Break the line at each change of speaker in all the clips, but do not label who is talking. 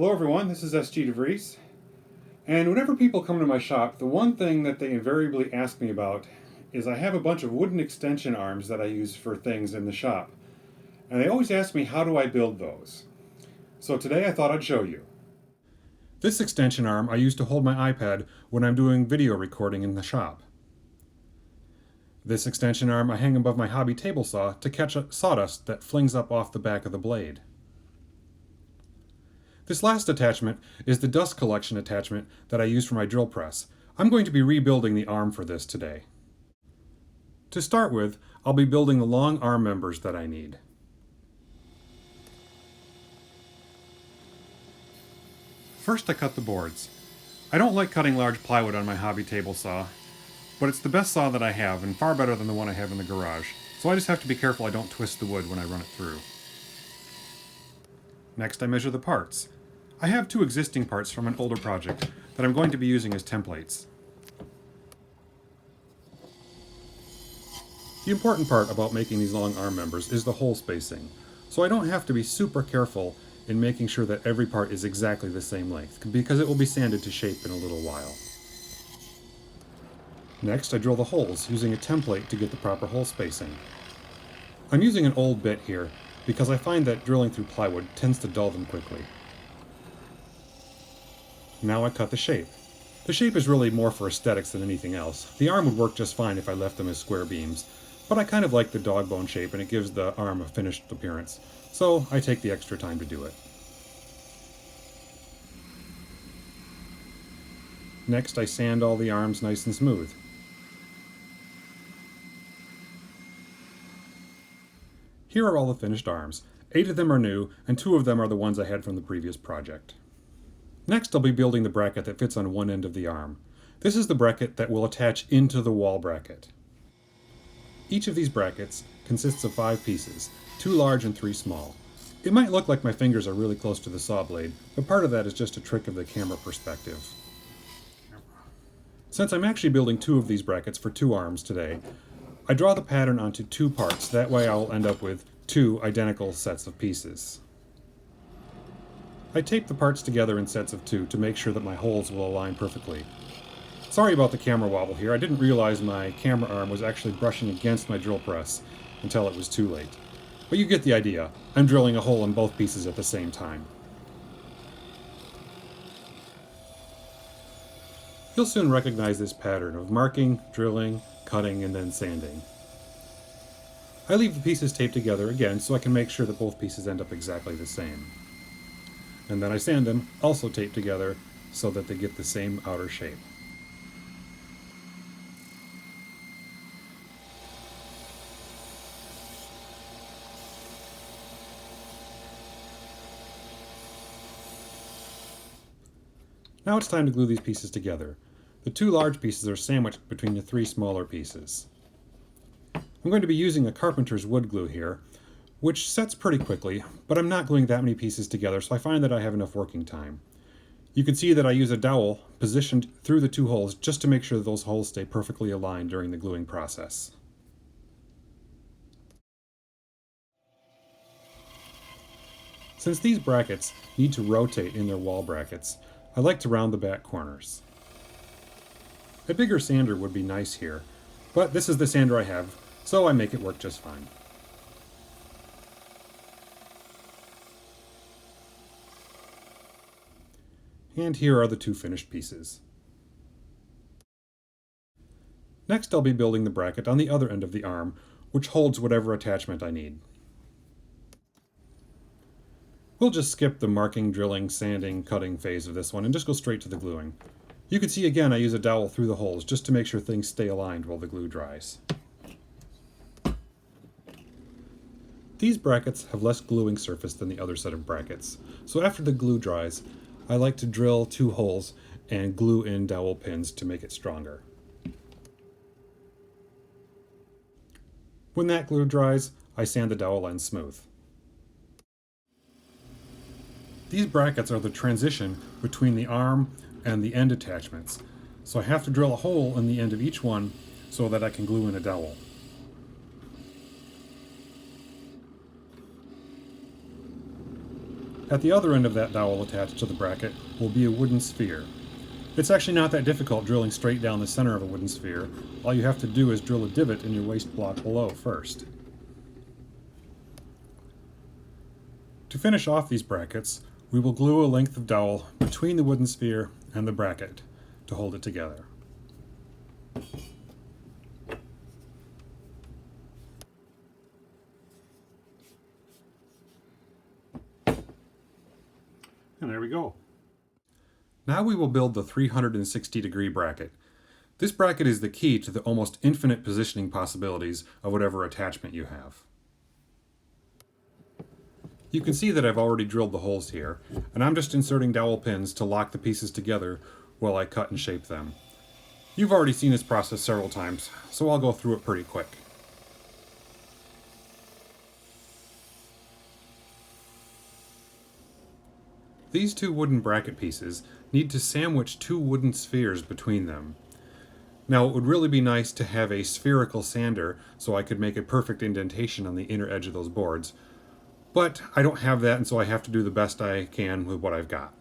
Hello everyone, this is SG DeVries. And whenever people come to my shop, the one thing that they invariably ask me about is I have a bunch of wooden extension arms that I use for things in the shop. And they always ask me how do I build those. So today I thought I'd show you. This extension arm I use to hold my iPad when I'm doing video recording in the shop. This extension arm I hang above my hobby table saw to catch sawdust that flings up off the back of the blade. This last attachment is the dust collection attachment that I use for my drill press. I'm going to be rebuilding the arm for this today. To start with, I'll be building the long arm members that I need. First I cut the boards. I don't like cutting large plywood on my hobby table saw, but it's the best saw that I have and far better than the one I have in the garage, so I just have to be careful I don't twist the wood when I run it through. Next I measure the parts. I have two existing parts from an older project that I'm going to be using as templates. The important part about making these long arm members is the hole spacing, so I don't have to be super careful in making sure that every part is exactly the same length, because it will be sanded to shape in a little while. Next I drill the holes using a template to get the proper hole spacing. I'm using an old bit here because I find that drilling through plywood tends to dull them quickly. Now I cut the shape. The shape is really more for aesthetics than anything else. The arm would work just fine if I left them as square beams, but I kind of like the dog bone shape and it gives the arm a finished appearance, so I take the extra time to do it. Next I sand all the arms nice and smooth. Here are all the finished arms. 8 of them are new, and 2 of them are the ones I had from the previous project. Next I'll be building the bracket that fits on one end of the arm. This is the bracket that will attach into the wall bracket. Each of these brackets consists of 5 pieces, 2 large and 3 small. It might look like my fingers are really close to the saw blade, but part of that is just a trick of the camera perspective. Since I'm actually building 2 of these brackets for 2 arms today, I draw the pattern onto 2 parts, that way I'll end up with 2 identical sets of pieces. I tape the parts together in sets of 2 to make sure that my holes will align perfectly. Sorry about the camera wobble here, I didn't realize my camera arm was actually brushing against my drill press until it was too late. But you get the idea, I'm drilling a hole in both pieces at the same time. You'll soon recognize this pattern of marking, drilling, cutting, and then sanding. I leave the pieces taped together again so I can make sure that both pieces end up exactly the same. And then I sand them, also taped together, so that they get the same outer shape. Now it's time to glue these pieces together. The 2 large pieces are sandwiched between the 3 smaller pieces. I'm going to be using a carpenter's wood glue here, which sets pretty quickly, but I'm not gluing that many pieces together, so I find that I have enough working time. You can see that I use a dowel positioned through the 2 holes just to make sure that those holes stay perfectly aligned during the gluing process. Since these brackets need to rotate in their wall brackets, I like to round the back corners. A bigger sander would be nice here, but this is the sander I have, so I make it work just fine. And here are the 2 finished pieces. Next I'll be building the bracket on the other end of the arm, which holds whatever attachment I need. We'll just skip the marking, drilling, sanding, cutting phase of this one and just go straight to the gluing. You can see again I use a dowel through the holes just to make sure things stay aligned while the glue dries. These brackets have less gluing surface than the other set of brackets, so after the glue dries, I like to drill 2 holes and glue in dowel pins to make it stronger. When that glue dries, I sand the dowel end smooth. These brackets are the transition between the arm and the end attachments, so I have to drill a hole in the end of each one so that I can glue in a dowel. At the other end of that dowel attached to the bracket will be a wooden sphere. It's actually not that difficult drilling straight down the center of a wooden sphere. All you have to do is drill a divot in your waste block below first. To finish off these brackets, we will glue a length of dowel between the wooden sphere and the bracket to hold it together. And there we go. Now we will build the 360-degree bracket. This bracket is the key to the almost infinite positioning possibilities of whatever attachment you have. You can see that I've already drilled the holes here, and I'm just inserting dowel pins to lock the pieces together while I cut and shape them. You've already seen this process several times, so I'll go through it pretty quick. These two wooden bracket pieces need to sandwich two wooden spheres between them. Now, it would really be nice to have a spherical sander so I could make a perfect indentation on the inner edge of those boards, but I don't have that, and so I have to do the best I can with what I've got.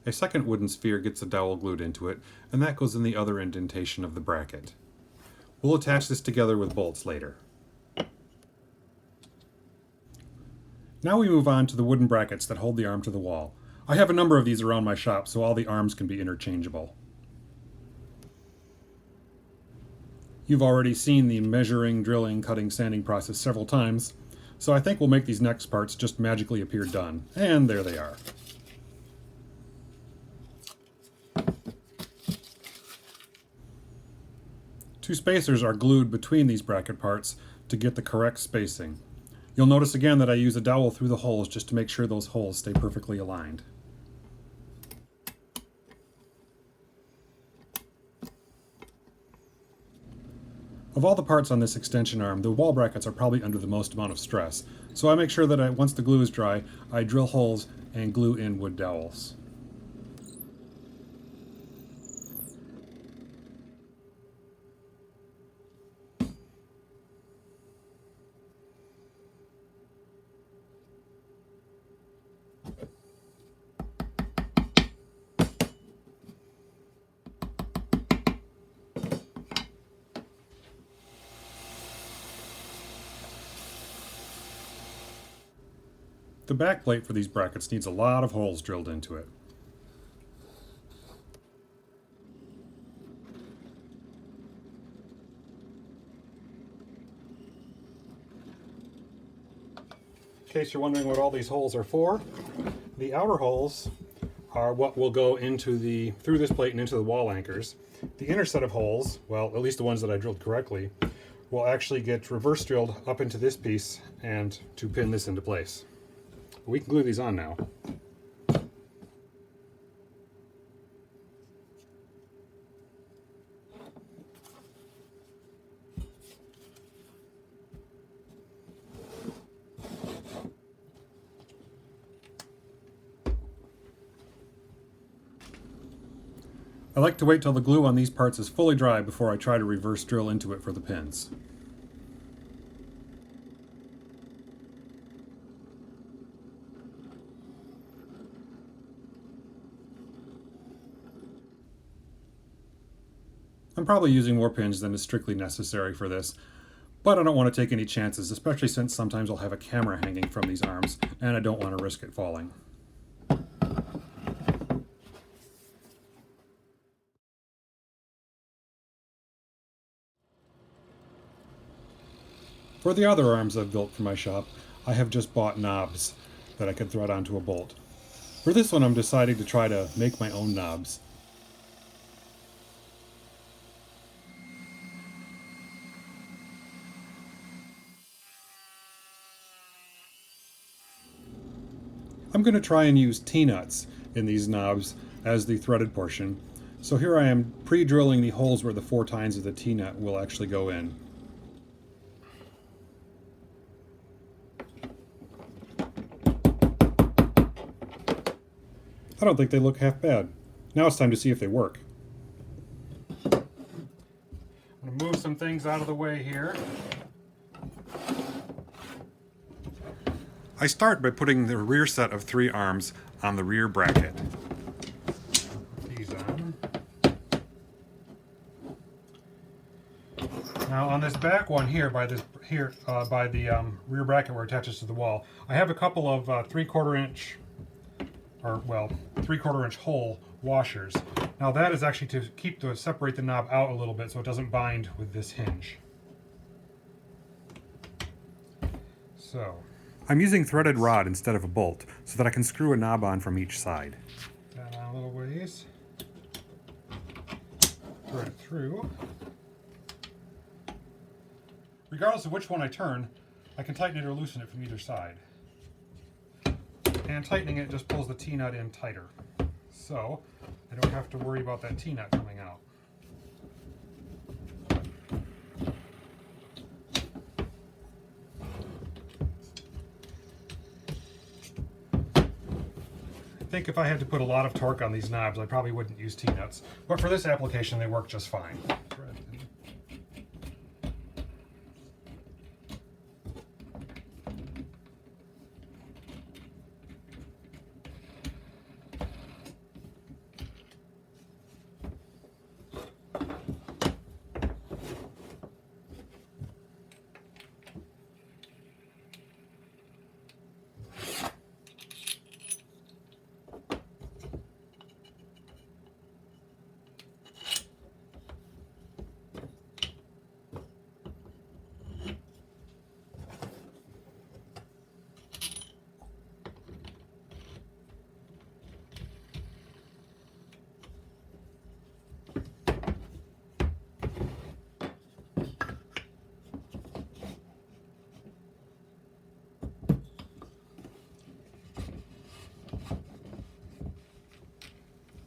A second wooden sphere gets a dowel glued into it, and that goes in the other indentation of the bracket. We'll attach this together with bolts later. Now we move on to the wooden brackets that hold the arm to the wall. I have a number of these around my shop, so all the arms can be interchangeable. You've already seen the measuring, drilling, cutting, sanding process several times, so I think we'll make these next parts just magically appear done. And there they are. Two spacers are glued between these bracket parts to get the correct spacing. You'll notice again that I use a dowel through the holes just to make sure those holes stay perfectly aligned. Of all the parts on this extension arm, the wall brackets are probably under the most amount of stress, so I make sure that once the glue is dry, I drill holes and glue in wood dowels. The back plate for these brackets needs a lot of holes drilled into it. In case you're wondering what all these holes are for, the outer holes are what will go into through this plate and into the wall anchors. The inner set of holes, well, at least the ones that I drilled correctly, will actually get reverse drilled up into this piece and to pin this into place. We can glue these on now. I like to wait till the glue on these parts is fully dry before I try to reverse drill into it for the pins. I'm probably using more pins than is strictly necessary for this, but I don't want to take any chances, especially since sometimes I'll have a camera hanging from these arms, and I don't want to risk it falling. For the other arms I've built for my shop, I have just bought knobs that I could thread onto a bolt. For this one, I'm deciding to try to make my own knobs. I'm going to try and use T-nuts in these knobs as the threaded portion. So here I am pre-drilling the holes where the 4 tines of the T-nut will actually go in. I don't think they look half bad. Now it's time to see if they work. I'm going to move some things out of the way here. I start by putting the rear set of 3 arms on the rear bracket. These on. Now on this back one here, by the rear bracket where it attaches to the wall, I have a couple of 3/4 inch, or well, 3/4 inch hole washers. Now that is actually to separate the knob out a little bit so it doesn't bind with this hinge. So I'm using threaded rod instead of a bolt so that I can screw a knob on from each side. That on a little ways. Thread it through. Regardless of which one I turn, I can tighten it or loosen it from either side. And tightening it just pulls the T-nut in tighter. So I don't have to worry about that T-nut coming out. I think if I had to put a lot of torque on these knobs, I probably wouldn't use T-nuts. But for this application, they work just fine.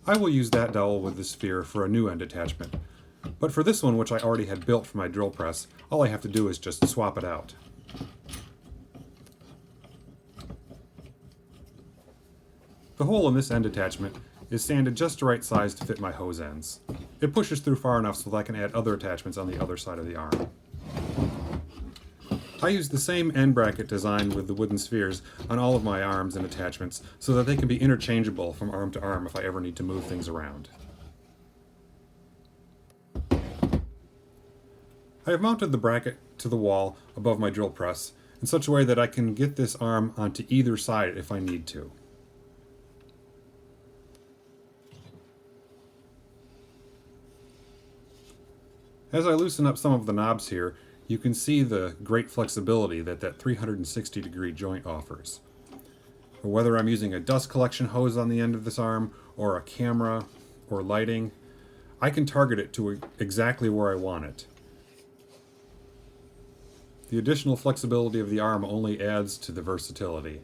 I will use that dowel with the sphere for a new end attachment, but for this one, which I already had built for my drill press, all I have to do is just swap it out. The hole in this end attachment is sanded just the right size to fit my hose ends. It pushes through far enough so that I can add other attachments on the other side of the arm. I use the same end bracket design with the wooden spheres on all of my arms and attachments so that they can be interchangeable from arm to arm if I ever need to move things around. I have mounted the bracket to the wall above my drill press in such a way that I can get this arm onto either side if I need to. As I loosen up some of the knobs here, you can see the great flexibility that 360-degree joint offers. Whether I'm using a dust collection hose on the end of this arm, or a camera, or lighting, I can target it to exactly where I want it. The additional flexibility of the arm only adds to the versatility.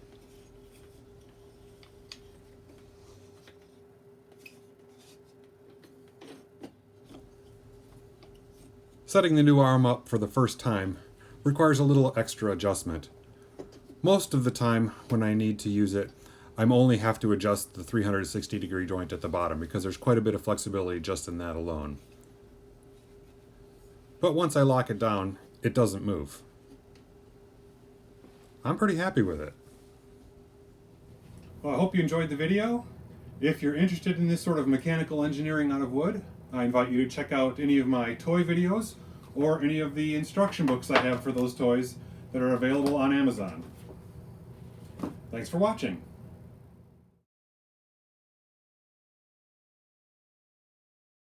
Setting the new arm up for the first time requires a little extra adjustment. Most of the time when I need to use it, I only have to adjust the 360-degree joint at the bottom because there's quite a bit of flexibility just in that alone. But once I lock it down, it doesn't move. I'm pretty happy with it. Well, I hope you enjoyed the video. If you're interested in this sort of mechanical engineering out of wood, I invite you to check out any of my toy videos or any of the instruction books I have for those toys that are available on Amazon. Thanks for watching.